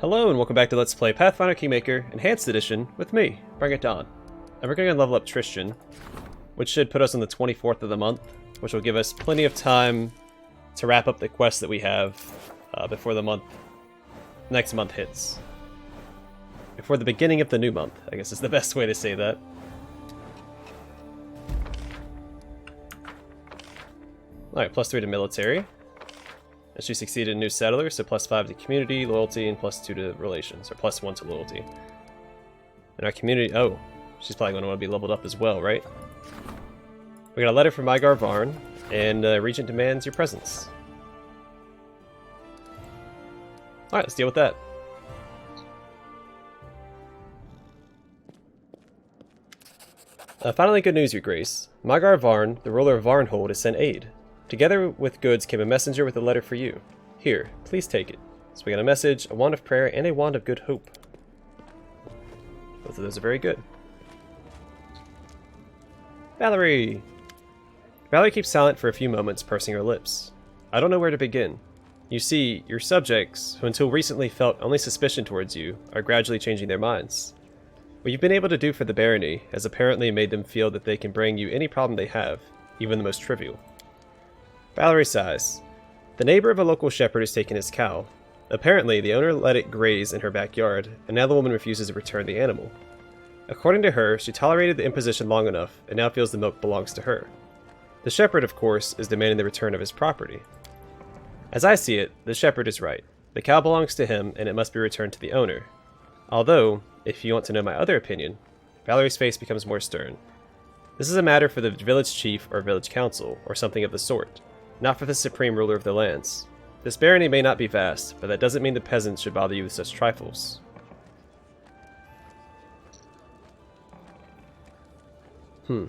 Hello and welcome back to Let's Play Pathfinder Kingmaker Enhanced Edition with me, BringItDon. And we're going to level up Tristan, which should put us on the 24th of the month, which will give us plenty of time to wrap up the quests that we have before the next month hits. Before the beginning of the new month, I guess is the best way to say that. Alright, +3 to military. And she succeeded in new settler, so +5 to community, loyalty, and +2 to relations, or +1 to loyalty. And our community, oh, she's probably going to want to be leveled up as well, right? We got a letter from Mygar Varn, and Regent demands your presence. Alright, let's deal with that. Finally, good news, Your Grace. Mygar Varn, the ruler of Varnhold, has sent aid. Together with goods came a messenger with a letter for you. Here, please take it. So we got a message, a wand of prayer, and a wand of good hope. Both of those are very good. Valerie! Valerie keeps silent for a few moments, pursing her lips. I don't know where to begin. You see, your subjects, who until recently felt only suspicion towards you, are gradually changing their minds. What you've been able to do for the barony has apparently made them feel that they can bring you any problem they have, even the most trivial. Valerie sighs. The neighbor of a local shepherd has taken his cow. Apparently, the owner let it graze in her backyard, and now the woman refuses to return the animal. According to her, she tolerated the imposition long enough, and now feels the milk belongs to her. The shepherd, of course, is demanding the return of his property. As I see it, the shepherd is right. The cow belongs to him, and it must be returned to the owner. Although, if you want to know my other opinion, Valerie's face becomes more stern. This is a matter for the village chief or village council, or something of the sort. Not for the supreme ruler of the lands. This barony may not be vast, but that doesn't mean the peasants should bother you with such trifles. Yeah,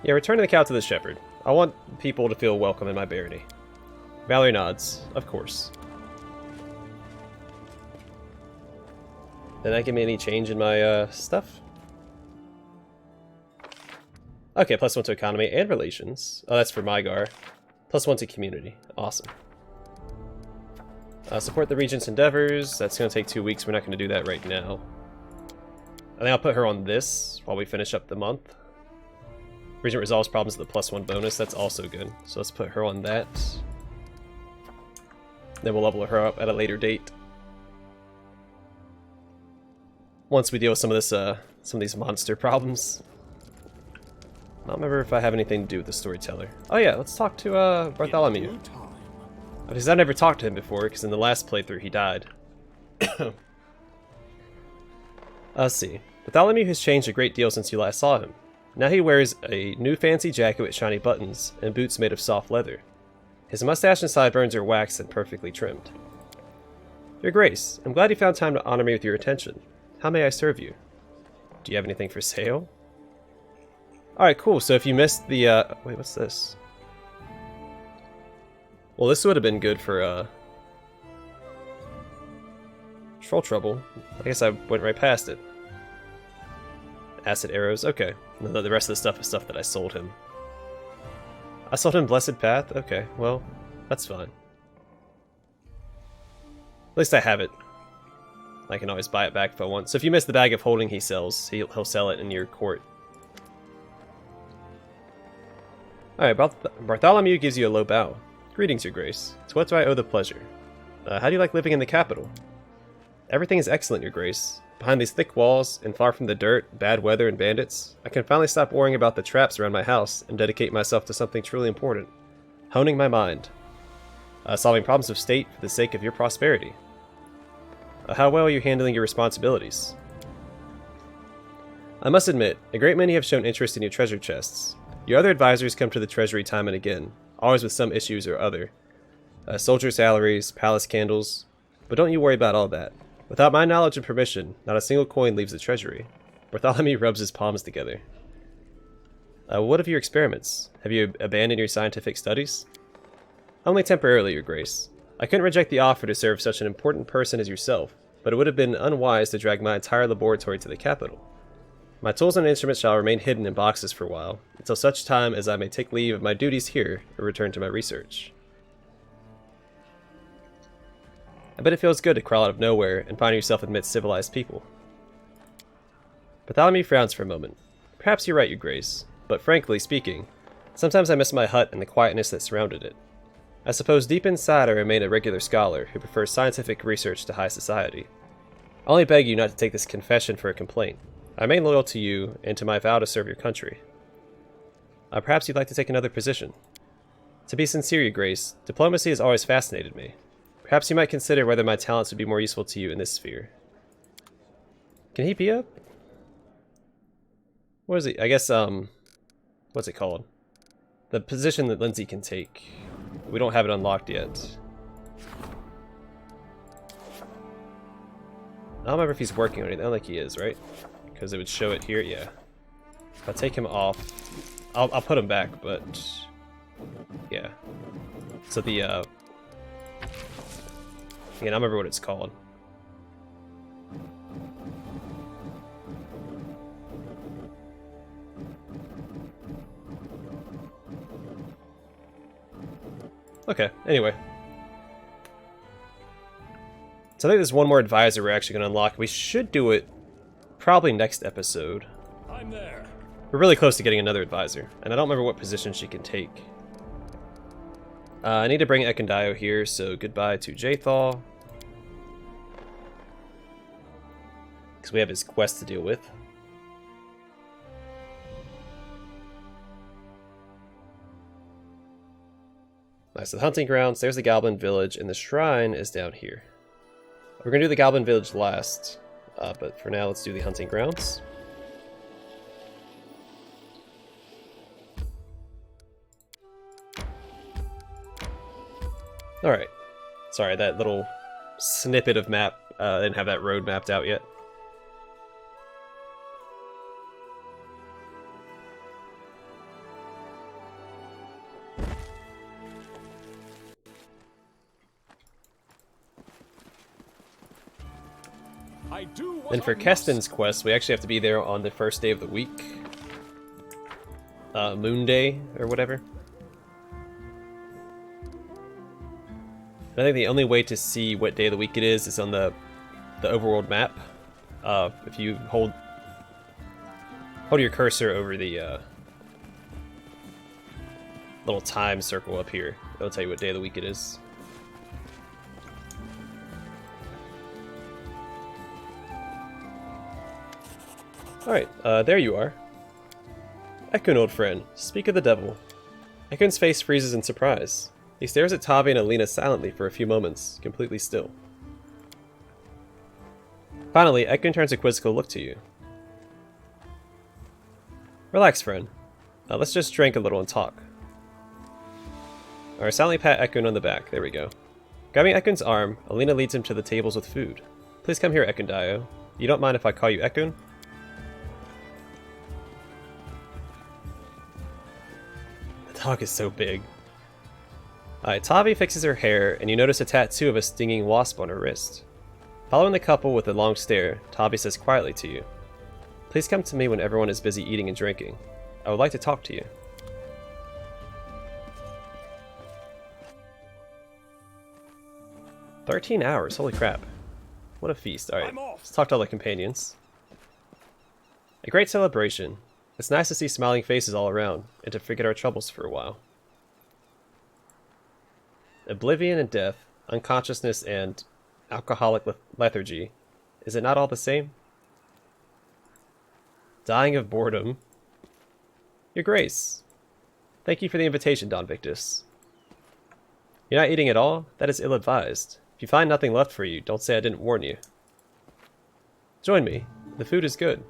returning the cow to the shepherd. I want people to feel welcome in my barony. Valerie nods. Of course. Did that give me any change in my stuff? Okay, +1 to economy and relations. Oh, that's for Mygar. +1 to community. Awesome. Support the regent's endeavors. That's going to take 2 weeks. We're not going to do that right now. I think I'll put her on this while we finish up the month. Regent resolves problems with the +1 bonus. That's also good. So let's put her on that. Then we'll level her up at a later date. Once we deal with some of these monster problems. I don't remember if I have anything to do with the storyteller. Oh yeah, let's talk to Bartholomew. Because I never talked to him before, because in the last playthrough he died. Let's see. Bartholomew has changed a great deal since you last saw him. Now he wears a new fancy jacket with shiny buttons, and boots made of soft leather. His mustache and sideburns are waxed and perfectly trimmed. Your Grace, I'm glad you found time to honor me with your attention. How may I serve you? Do you have anything for sale? Alright, cool. So if you missed the, wait, what's this? Well, this would have been good for, Troll Trouble. I guess I went right past it. Acid arrows, okay. The rest of the stuff is stuff that I sold him. I sold him Blessed Path? Okay, well, that's fine. At least I have it. I can always buy it back if I want. So if you miss the bag of holding he sells, he'll sell it in your court. Alright, Bartholomew gives you a low bow. Greetings, Your Grace. To what do I owe the pleasure? How do you like living in the capital? Everything is excellent, Your Grace. Behind these thick walls, and far from the dirt, bad weather, and bandits, I can finally stop worrying about the traps around my house and dedicate myself to something truly important. Honing my mind. Solving problems of state for the sake of your prosperity. How well are you handling your responsibilities? I must admit, a great many have shown interest in your treasure chests. Your other advisors come to the treasury time and again, always with some issues or other. Soldier salaries, palace candles, but don't you worry about all that. Without my knowledge and permission, not a single coin leaves the treasury. Bartholomew rubs his palms together. What of your experiments? Have you abandoned your scientific studies? Only temporarily, Your Grace. I couldn't reject the offer to serve such an important person as yourself, but it would have been unwise to drag my entire laboratory to the capital. My tools and instruments shall remain hidden in boxes for a while, until such time as I may take leave of my duties here or return to my research. I bet it feels good to crawl out of nowhere and find yourself amidst civilized people. Bartholomew frowns for a moment. Perhaps you're right, Your Grace, but frankly speaking, sometimes I miss my hut and the quietness that surrounded it. I suppose deep inside I remain a regular scholar who prefers scientific research to high society. I only beg you not to take this confession for a complaint. I remain loyal to you and to my vow to serve your country. Perhaps you'd like to take another position. To be sincere, Your Grace, diplomacy has always fascinated me. Perhaps you might consider whether my talents would be more useful to you in this sphere. Can he be up? What is he? I guess, what's it called? The position that Lindsey can take. We don't have it unlocked yet. I don't remember if he's working on anything. I don't think he is, right? Because it would show it here, yeah. If I take him off, I'll put him back, but yeah. So the again, I don't remember what it's called. Okay, anyway. So I think there's one more advisor we're actually going to unlock. We should do it probably next episode. I'm there. We're really close to getting another advisor, and I don't remember what position she can take. I need to bring Ekundayo here, so goodbye to Jathal. Because we have his quest to deal with. Nice, so the hunting grounds, there's the Goblin Village, and the shrine is down here. We're going to do the Goblin Village last, but for now let's do the hunting grounds. Alright. Sorry, that little snippet of map, I didn't have that road mapped out yet. And for Keston's quest, we actually have to be there on the first day of the week. Moon Day, or whatever. I think the only way to see what day of the week it is on the overworld map. If you hold your cursor over the little time circle up here, it'll tell you what day of the week it is. Alright, there you are. Ekun, old friend, speak of the devil. Ekun's face freezes in surprise. He stares at Tavi and Alina silently for a few moments, completely still. Finally, Ekun turns a quizzical look to you. Relax, friend. Let's just drink a little and talk. Alright, silently pat Ekun on the back. There we go. Grabbing Ekun's arm, Alina leads him to the tables with food. Please come here, Ekundayo. You don't mind if I call you Ekun? The dog is so big. Alright, Tavi fixes her hair, and you notice a tattoo of a stinging wasp on her wrist. Following the couple with a long stare, Tavi says quietly to you, "Please come to me when everyone is busy eating and drinking. I would like to talk to you." 13 hours, holy crap. What a feast. Alright, let's talk to all the companions. A great celebration. It's nice to see smiling faces all around, and to forget our troubles for a while. Oblivion and death, unconsciousness and alcoholic lethargy. Is it not all the same? Dying of boredom. Your Grace. Thank you for the invitation, Don Victus. You're not eating at all? That is ill-advised. If you find nothing left for you, don't say I didn't warn you. Join me. The food is good.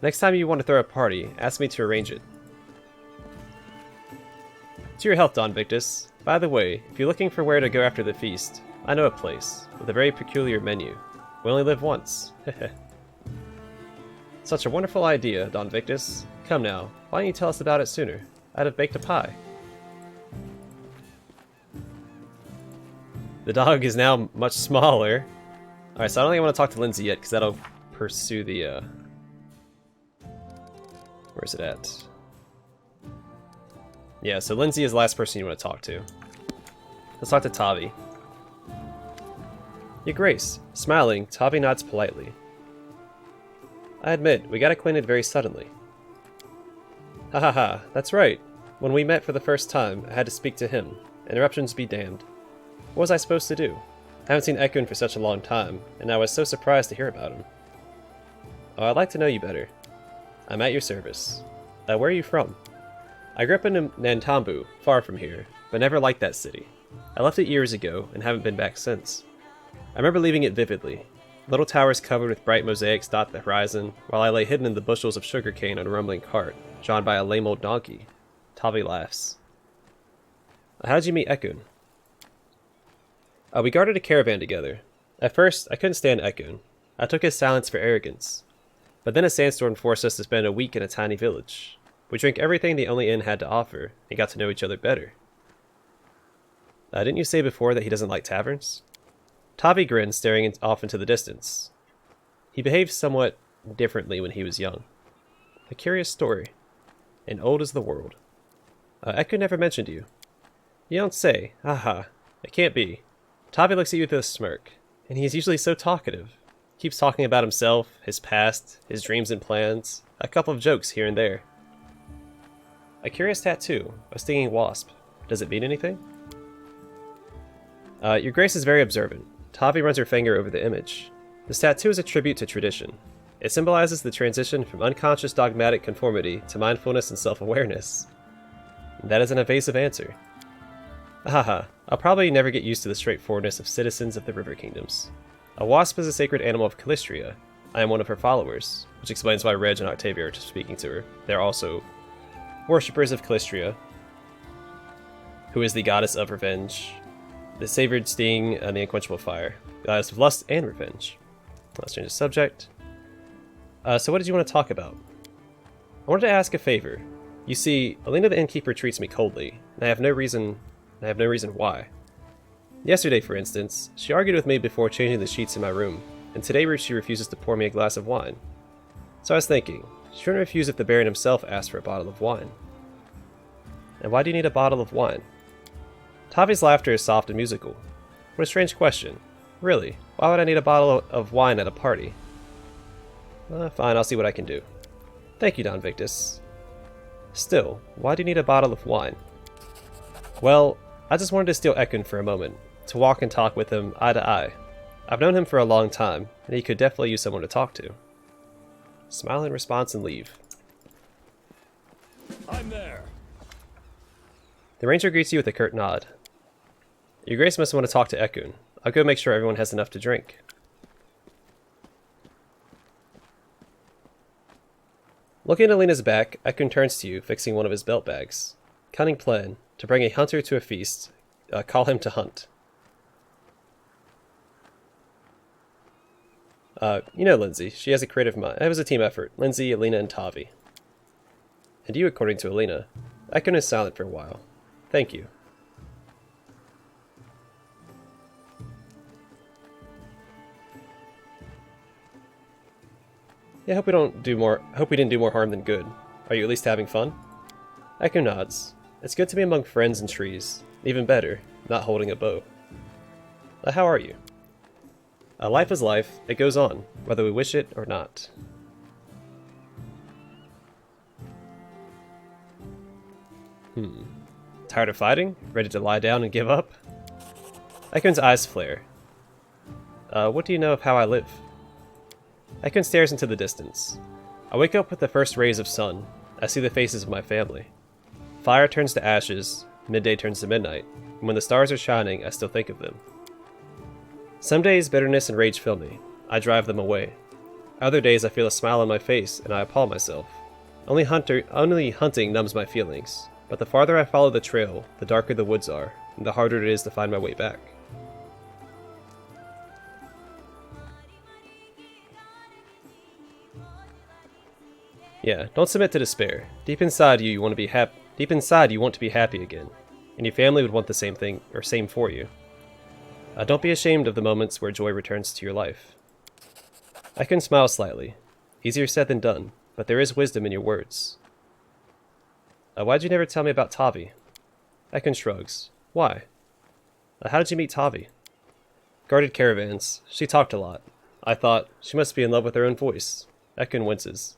Next time you want to throw a party, ask me to arrange it. To your health, Don Victus. By the way, if you're looking for where to go after the feast, I know a place, with a very peculiar menu. We only live once. Such a wonderful idea, Don Victus. Come now, why don't you tell us about it sooner? I'd have baked a pie. The dog is now much smaller. Alright, so I don't think I want to talk to Lindsey yet, because that'll pursue the, where's it at? Yeah, so Lindsey is the last person you want to talk to. Let's talk to Tavi. Your Grace. Smiling, Tavi nods politely. I admit, we got acquainted very suddenly. Ha ha ha, that's right. When we met for the first time, I had to speak to him. Interruptions be damned. What was I supposed to do? I haven't seen Ekun for such a long time, and I was so surprised to hear about him. Oh, I'd like to know you better. I'm at your service. Where are you from? I grew up in Nantambu, far from here, but never liked that city. I left it years ago, and haven't been back since. I remember leaving it vividly. Little towers covered with bright mosaics dot the horizon, while I lay hidden in the bushels of sugarcane on a rumbling cart, drawn by a lame old donkey. Tavi laughs. How did you meet Ekun? We guarded a caravan together. At first, I couldn't stand Ekun. I took his silence for arrogance. But then a sandstorm forced us to spend a week in a tiny village. We drank everything the only inn had to offer, and got to know each other better. Didn't you say before that he doesn't like taverns? Tavi grinned, staring off into the distance. He behaved somewhat differently when he was young. A curious story. And old as the world. Ekun never mentioned you. You don't say. Haha. It can't be. Tavi looks at you with a smirk, and he's usually so talkative. Keeps talking about himself, his past, his dreams and plans, a couple of jokes here and there. A curious tattoo, a stinging wasp. Does it mean anything? Your Grace is very observant. Tavi runs her finger over the image. This tattoo is a tribute to tradition. It symbolizes the transition from unconscious dogmatic conformity to mindfulness and self-awareness. That is an evasive answer. Haha, I'll probably never get used to the straightforwardness of citizens of the River Kingdoms. A wasp is a sacred animal of Calistria. I am one of her followers, which explains why Reg and Octavia are speaking to her. They're also worshippers of Calistria, who is the goddess of revenge, the savored sting, and the unquenchable fire, goddess of lust and revenge. Let's change the subject. So what did you want to talk about? I wanted to ask a favor. You see, Alina the innkeeper treats me coldly, and I have no reason why. Yesterday, for instance, she argued with me before changing the sheets in my room, and today she refuses to pour me a glass of wine. So I was thinking, she shouldn't refuse if the Baron himself asked for a bottle of wine. And why do you need a bottle of wine? Tavi's laughter is soft and musical. What a strange question. Really, why would I need a bottle of wine at a party? Fine, I'll see what I can do. Thank you, Don Victus. Still, why do you need a bottle of wine? Well, I just wanted to steal Ekun for a moment, to walk and talk with him eye to eye. I've known him for a long time, and he could definitely use someone to talk to. Smile in response and leave. I'm there. The ranger greets you with a curt nod. Your Grace must want to talk to Ekun. I'll go make sure everyone has enough to drink. Looking at Alina's back, Ekun turns to you, fixing one of his belt bags. Cunning plan. To bring a hunter to a feast. Call him to hunt. You know Lindsey. She has a creative mind. It was a team effort. Lindsey, Alina, and Tavi. And you, according to Alina. Ekun is silent for a while. Thank you. Yeah, hope we didn't do more harm than good. Are you at least having fun? Ekun nods. It's good to be among friends and trees. Even better, not holding a bow. How are you? Life is life. It goes on, whether we wish it or not. Tired of fighting? Ready to lie down and give up? Ekun's eyes flare. What do you know of how I live? Ekun stares into the distance. I wake up with the first rays of sun. I see the faces of my family. Fire turns to ashes, midday turns to midnight, and when the stars are shining, I still think of them. Some days bitterness and rage fill me. I drive them away. Other days I feel a smile on my face, and I appall myself. Only hunting numbs my feelings, but the farther I follow the trail, the darker the woods are, and the harder it is to find my way back. Yeah, don't submit to despair. Deep inside you want to be happy. Deep inside, you want to be happy again, and your family would want the same thing, or same for you. Don't be ashamed of the moments where joy returns to your life. Ekun smiles slightly. Easier said than done, but there is wisdom in your words. Why'd you never tell me about Tavi? Ekun shrugs. Why? How did you meet Tavi? Guarded caravans. She talked a lot. I thought, she must be in love with her own voice. Ekun winces.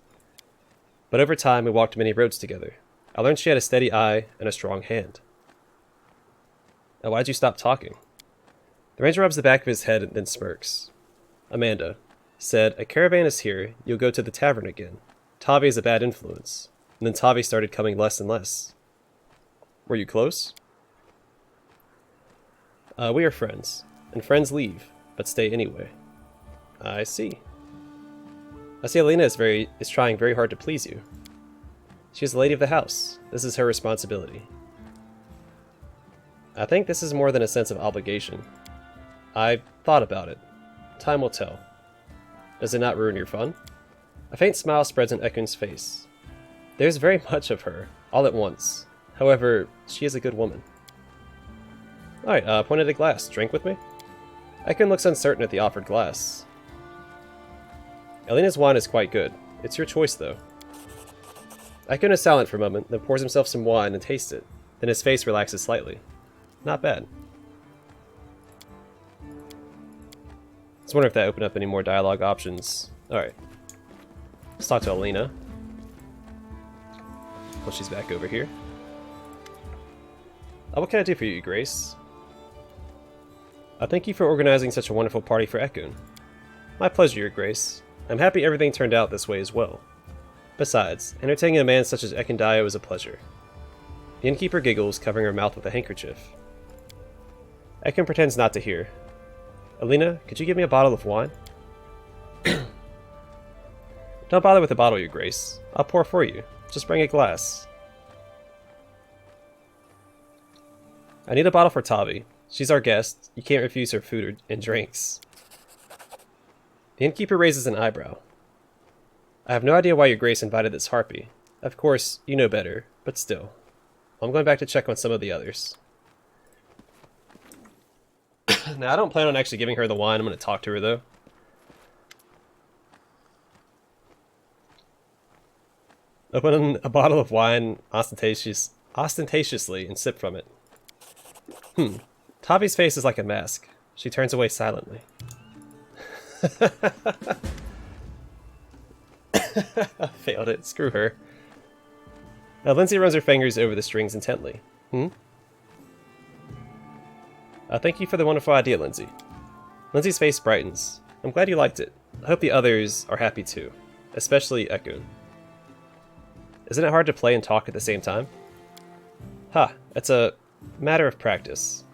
But over time, we walked many roads together. I learned she had a steady eye and a strong hand. Why'd you stop talking? The ranger rubs the back of his head and then smirks. Amanda said, a caravan is here, you'll go to the tavern again. Tavi is a bad influence. And then Tavi started coming less and less. Were you close? We are friends. And friends leave, but stay anyway. I see. I see Alina is trying very hard to please you. She is the lady of the house. This is her responsibility. I think this is more than a sense of obligation. I thought about it. Time will tell. Does it not ruin your fun? A faint smile spreads on Ekun's face. There's very much of her, all at once. However, she is a good woman. Alright, point at a glass. Drink with me? Ekun looks uncertain at the offered glass. Alina's wine is quite good. It's your choice, though. Ekun is silent for a moment, then pours himself some wine and tastes it. Then his face relaxes slightly. Not bad. I was wondering if that opened up any more dialogue options. Alright. Let's talk to Alina. Well, she's back over here. What can I do for you, Grace? Thank you for organizing such a wonderful party for Ekun. My pleasure, Your Grace. I'm happy everything turned out this way as well. Besides, entertaining a man such as Ekundayo is a pleasure. The innkeeper giggles, covering her mouth with a handkerchief. Ekun pretends not to hear. Alina, could you give me a bottle of wine? Don't bother with the bottle, Your Grace. I'll pour for you. Just bring a glass. I need a bottle for Tavi. She's our guest. You can't refuse her food and drinks. The innkeeper raises an eyebrow. I have no idea why Your Grace invited this harpy. Of course, you know better, but still. I'm going back to check on some of the others. Now, I don't plan on actually giving her the wine. I'm going to talk to her, though. Open a bottle of wine ostentatiously and sip from it. Tavi's face is like a mask. She turns away silently. Failed it. Screw her. Now, Lindsey runs her fingers over the strings intently. Thank you for the wonderful idea, Lindsey. Lindsey's face brightens. I'm glad you liked it. I hope the others are happy too. Especially Ekun. Isn't it hard to play and talk at the same time? It's a matter of practice.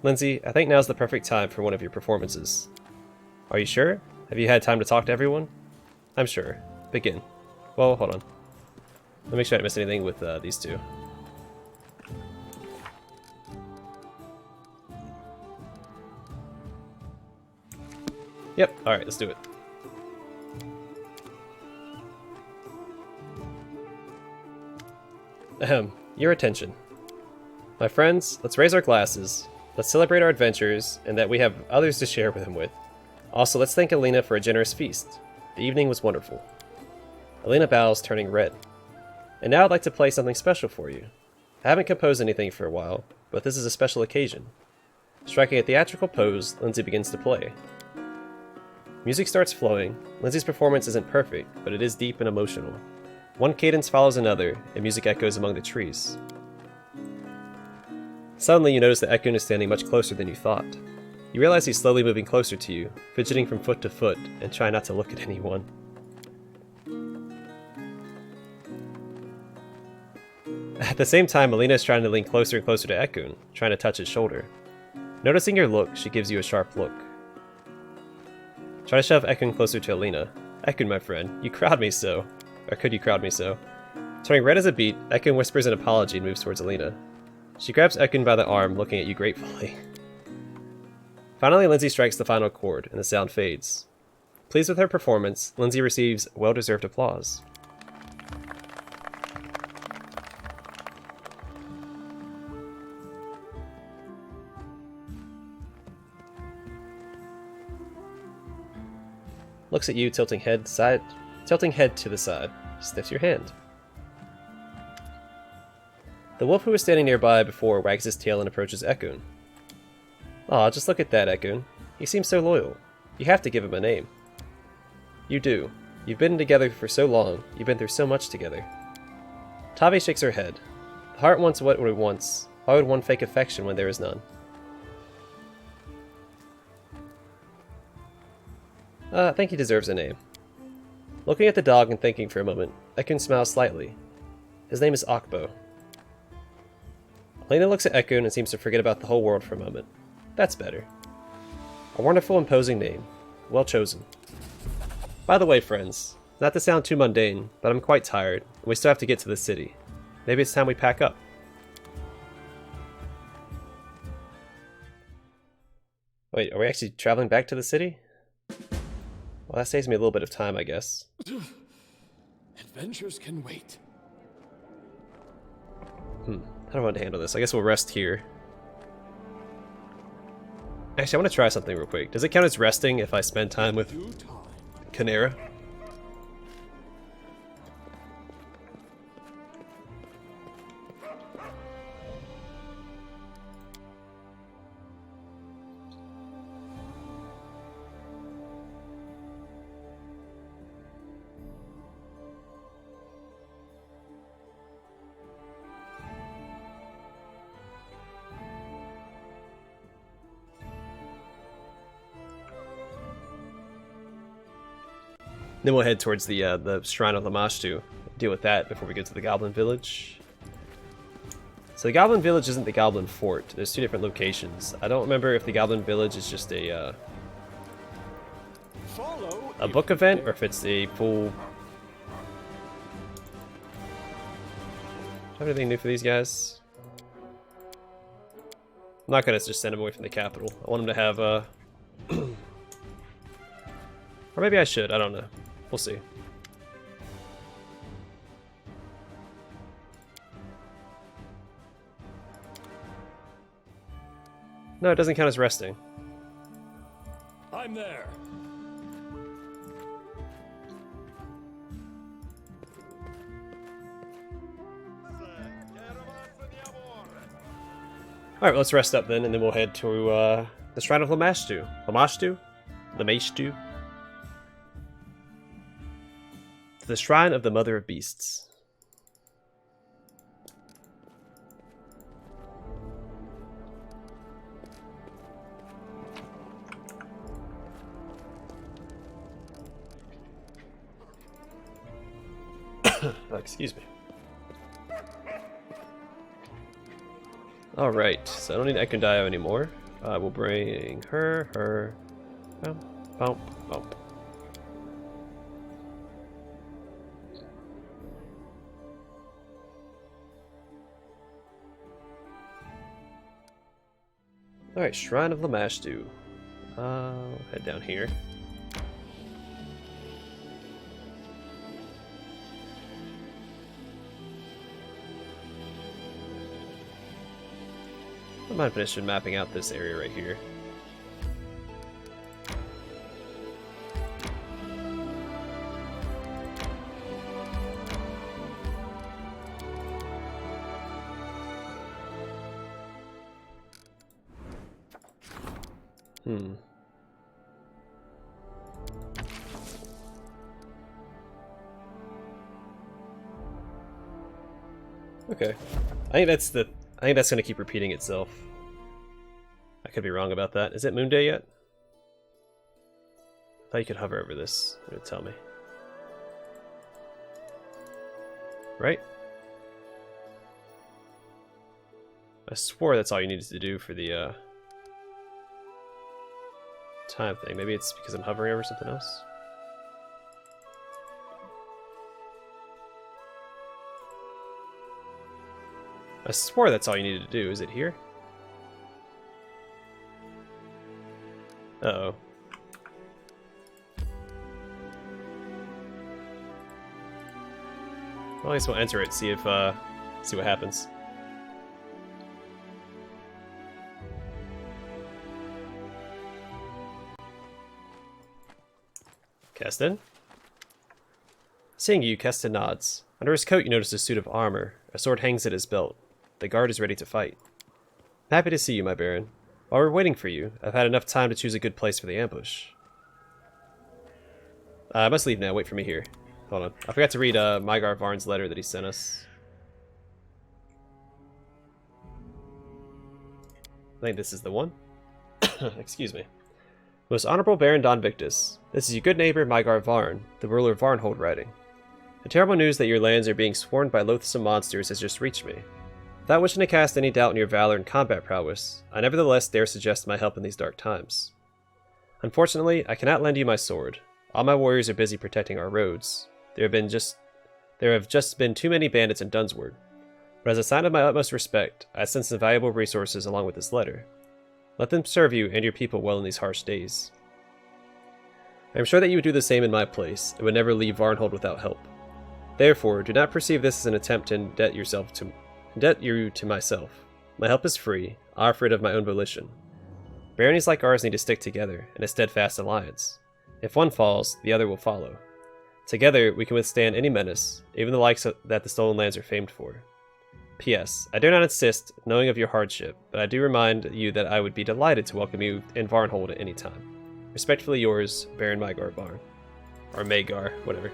Lindsey, I think now's the perfect time for one of your performances. Are you sure? Have you had time to talk to everyone? I'm sure. Begin. Well, hold on. Let me make sure I didn't miss anything with these two. Yep, alright, let's do it. Your attention. My friends, let's raise our glasses. Let's celebrate our adventures, and that we have others to share them with. Also, let's thank Alina for a generous feast. The evening was wonderful. Alina bows, turning red. And now I'd like to play something special for you. I haven't composed anything for a while, but this is a special occasion. Striking a theatrical pose, Lindsey begins to play. Music starts flowing. Lindsey's performance isn't perfect, but it is deep and emotional. One cadence follows another, and music echoes among the trees. Suddenly, you notice that Ekun is standing much closer than you thought. You realize he's slowly moving closer to you, fidgeting from foot to foot, and try not to look at anyone. At the same time, Alina is trying to lean closer and closer to Ekun, trying to touch his shoulder. Noticing your look, she gives you a sharp look. Try to shove Ekun closer to Alina. Ekun, my friend, you crowd me so. Or could you crowd me so? Turning red as a beet, Ekun whispers an apology and moves towards Alina. She grabs Ekun by the arm, looking at you gratefully. Finally, Lindsey strikes the final chord, and the sound fades. Pleased with her performance, Lindsey receives well-deserved applause. Looks at you, tilting head to the side. Sniffs your hand. The wolf who was standing nearby before wags his tail and approaches Ekun. Aw, just look at that, Ekun. He seems so loyal. You have to give him a name. You do. You've been together for so long. You've been through so much together. Tavi shakes her head. The heart wants what it wants. Why would one fake affection when there is none? I think he deserves a name. Looking at the dog and thinking for a moment, Ekun smiles slightly. His name is Akbo. Elena looks at Ekun and seems to forget about the whole world for a moment. That's better. A wonderful, imposing name. Well chosen. By the way, friends, not to sound too mundane, but I'm quite tired, and we still have to get to the city. Maybe it's time we pack up. Wait, are we actually traveling back to the city? Well, that saves me a little bit of time, I guess. Adventures can wait. How do I want to handle this? I guess we'll rest here. Actually, I want to try something real quick. Does it count as resting if I spend time with Canera? Then we'll head towards the Shrine of Lamashtu, deal with that before we get to the Goblin Village. So the Goblin Village isn't the Goblin Fort. There's two different locations. I don't remember if the Goblin Village is just a book event or if it's a full... Do I have anything new for these guys? I'm not gonna just send them away from the capital. I want them to have or maybe I should, I don't know. We'll see. No, it doesn't count as resting. I'm there. Alright, let's rest up then, and then we'll head to the Shrine of Lamashtu. Lamashtu? Lamashtu? The Shrine of the Mother of Beasts. Excuse me. Alright, so I don't need Ekundayo anymore. We'll bring her. Bump, bump, bump. Alright, Shrine of Lamashtu. Head down here. I don't mind finishing mapping out this area right here. Okay. I think that's gonna keep repeating itself. I could be wrong about that. Is it Moon Day yet? I thought you could hover over this. It would tell me. Right? I swore that's all you needed to do for the time thing. Maybe it's because I'm hovering over something else. I swore that's all you needed to do. Is it here? Uh-oh. Well, I guess we'll enter it, see what happens. Keston? Seeing you, Keston nods. Under his coat you notice a suit of armor. A sword hangs at his belt. The guard is ready to fight. I'm happy to see you, my Baron. While we're waiting for you, I've had enough time to choose a good place for the ambush. I must leave now. Wait for me here. Hold on. I forgot to read Mygar Varn's letter that he sent us. I think this is the one. Excuse me. Most Honorable Baron Don Victus, this is your good neighbor Mygar Varn, the ruler of Varnhold writing. The terrible news that your lands are being swarmed by loathsome monsters has just reached me. Without wishing to cast any doubt in your valor and combat prowess, I nevertheless dare suggest my help in these dark times. Unfortunately, I cannot lend you my sword. All my warriors are busy protecting our roads. There have just been too many bandits in Dunsward. But as a sign of my utmost respect, I send some valuable resources along with this letter. Let them serve you and your people well in these harsh days. I am sure that you would do the same in my place, and would never leave Varnhold without help. Therefore, do not perceive this as an attempt to indent you to myself. My help is free, I offer it of my own volition. Baronies like ours need to stick together, in a steadfast alliance. If one falls, the other will follow. Together, we can withstand any menace, even the likes that the Stolen Lands are famed for. P.S. I dare not insist, knowing of your hardship, but I do remind you that I would be delighted to welcome you in Varnhold at any time. Respectfully yours, Baron Mygar Varn. Or Magar, whatever.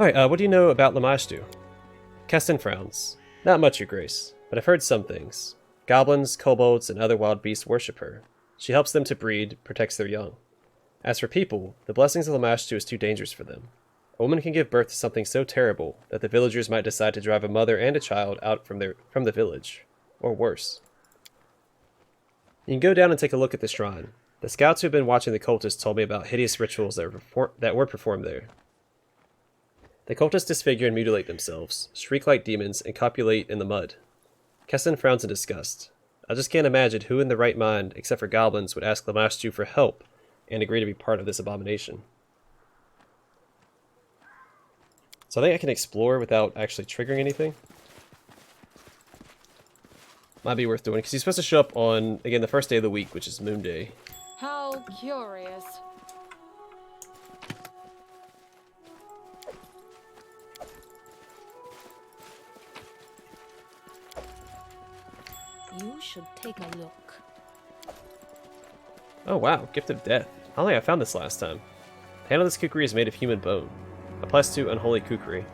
Alright, what do you know about Lamashtu? Keston frowns. Not much, your grace, but I've heard some things. Goblins, kobolds, and other wild beasts worship her. She helps them to breed, protects their young. As for people, the blessings of Lamashtu is too dangerous for them. A woman can give birth to something so terrible that the villagers might decide to drive a mother and a child out from the village. Or worse. You can go down and take a look at the shrine. The scouts who have been watching the cultists told me about hideous rituals that were performed there. The cultists disfigure and mutilate themselves, shriek like demons, and copulate in the mud. Keston frowns in disgust. I just can't imagine who in the right mind, except for goblins, would ask Lamashtu for help and agree to be part of this abomination. So I think I can explore without actually triggering anything. Might be worth doing, because he's supposed to show up on, again, the first day of the week, which is Moon Day. How curious. You should take a look. Oh wow, Gift of Death. I don't think I found this last time. The handle of this kukri is made of human bone. A +2 unholy kukri.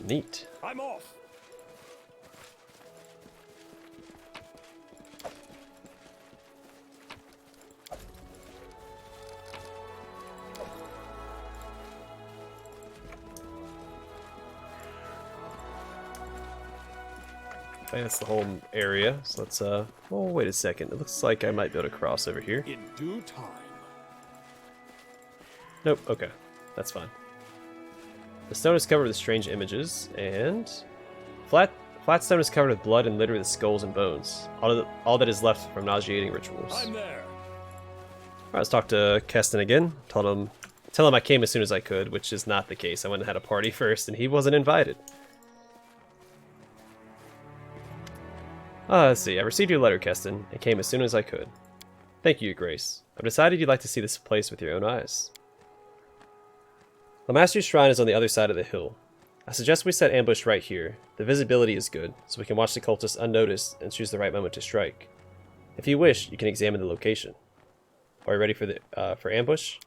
Neat. I'm off. I think that's the whole area, so let's, oh, wait a second. It looks like I might be able to cross over here. In due time. Nope, okay. That's fine. The stone is covered with strange images, and flat stone is covered with blood and littered with skulls and bones. All that is left from nauseating rituals. I'm there. Alright, let's talk to Keston again. Tell him I came as soon as I could, which is not the case. I went and had a party first, and he wasn't invited. Let's see. I received your letter, Keston, and came as soon as I could. Thank you, Your Grace. I've decided you'd like to see this place with your own eyes. Lamashtu's shrine is on the other side of the hill. I suggest we set ambush right here. The visibility is good, so we can watch the cultists unnoticed and choose the right moment to strike. If you wish, you can examine the location. Are you ready for ambush?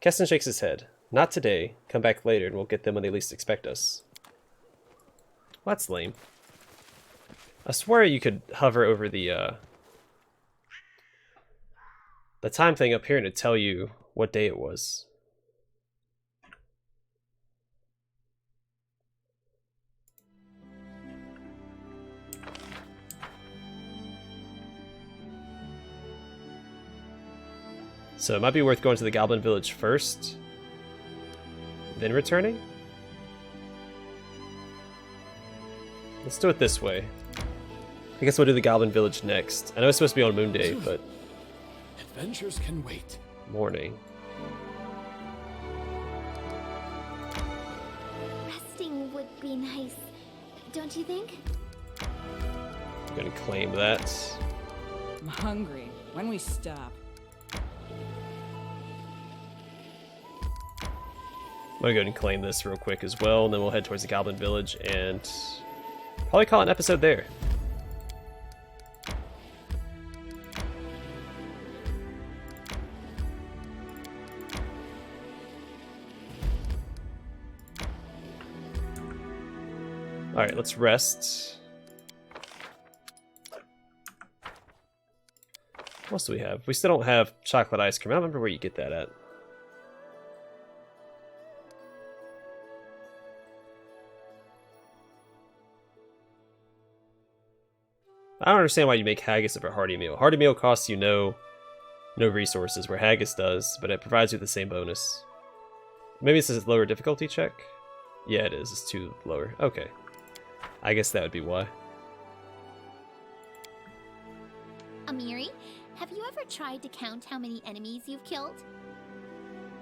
Keston shakes his head. Not today. Come back later and we'll get them when they least expect us. Well, that's lame. I swear you could hover over the time thing up here and it'd tell you what day it was. So it might be worth going to the Goblin Village first, then returning? Let's do it this way. I guess we'll do the Goblin Village next. I know it's supposed to be on Moon Day, but... Adventures can wait. Morning. Resting would be nice, don't you think? I'm gonna claim that. I'm hungry. When we stop? I'm gonna go ahead and claim this real quick as well, and then we'll head towards the Goblin Village and probably call it an episode there. Alright, let's rest. What else do we have? We still don't have chocolate ice cream. I don't remember where you get that at. I don't understand why you make haggis of a hearty meal. Hearty meal costs you no resources, where haggis does, but it provides you the same bonus. Maybe this is a lower difficulty check? Yeah, it is. It's 2 lower. Okay. I guess that would be why. Amiri, have you ever tried to count how many enemies you've killed?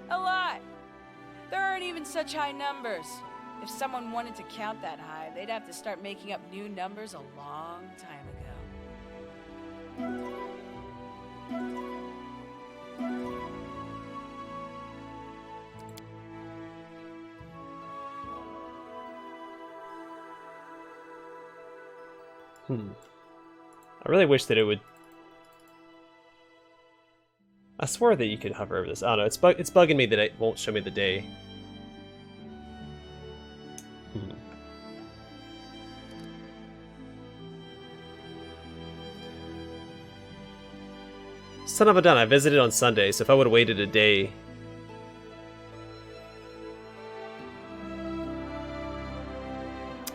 A lot. There aren't even such high numbers. If someone wanted to count that high, they'd have to start making up new numbers a long time ago. I really wish that it would... I swore that you could hover over this. I don't know, it's bugging me that it won't show me the day. Son of a gun, I visited on Sunday, so if I would have waited a day...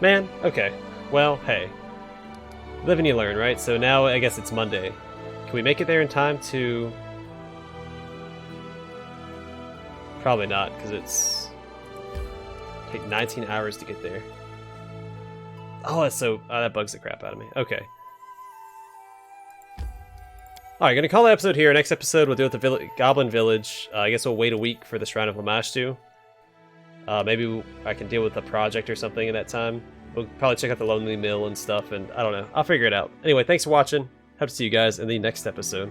Man, okay. Well, hey. Live and you learn, right? So now I guess it's Monday. Can we make it there in time to... Probably not, because it's... take 19 hours to get there. Oh, that's so... Oh, that bugs the crap out of me. Okay. Alright, gonna call the episode here. Next episode we'll deal with the Goblin Village. I guess we'll wait a week for the Shrine of Lamashtu. Maybe I can deal with a project or something in that time. We'll probably check out the Lonely Mill and stuff, and I don't know. I'll figure it out. Anyway, thanks for watching. Hope to see you guys in the next episode.